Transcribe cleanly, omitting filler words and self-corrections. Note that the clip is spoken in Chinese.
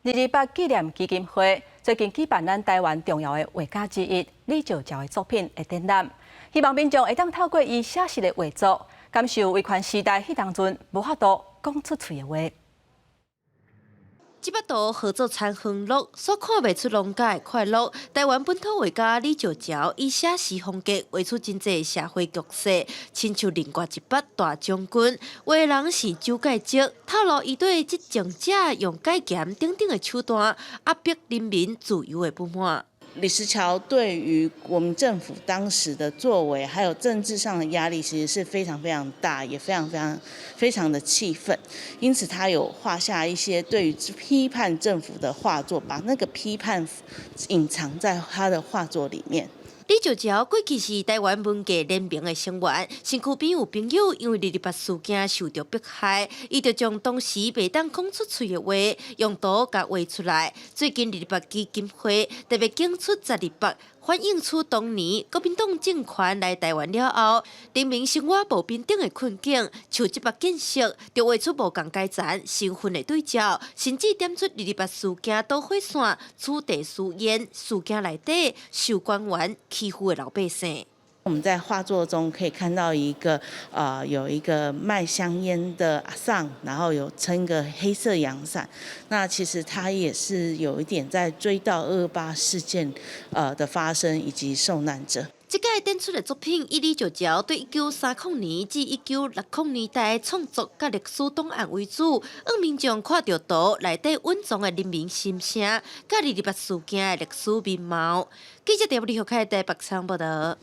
228纪念基金会最近举办咱台湾重要的画家之一李石樵的作品的展览，希望民众会当透过伊写实的画作，感受威权时代迄当阵无法度讲出嘴的话。这幅图合作参欢乐，所看袂出农家的快乐。台湾本土画家李石樵以写实风格画出真济社会局势，亲像另外一把大将军。画的人是周介石，透露伊对执政者用戒严等等的手段压迫人民自由的不满。李石樵对于国民政府当时的作为，还有政治上的压力，其实是非常非常大，也非常的气愤。因此，他有画下一些对于批判政府的画作，把那个批判隐藏在他的画作里面。李石樵过去是台湾文艺联盟的成员，身躯边有朋友因为228事件受到迫害，伊就将当时袂当讲出嘴的话，用图甲画出来。最近228基金会特别选出1200，反映出当年国民党政权来台湾了后，人民生活无平等的困境，像这幅建设就画出无共阶层身份的对照，甚至点出228事件导火线、此地私烟事件内底受官员欺负的老百姓。我们在画作中可以看到有一个卖香烟的阿桑，然后有撑一个黑色阳伞。那其实他也是有一点在追悼228事件的发生以及受难者。这届展出的作品以李石樵对1930年至1960年代创作甲历史档案为主，让民众看到图内底稳重的人民心声，甲228事件的历史面貌。记者陈立豪台北采访报道。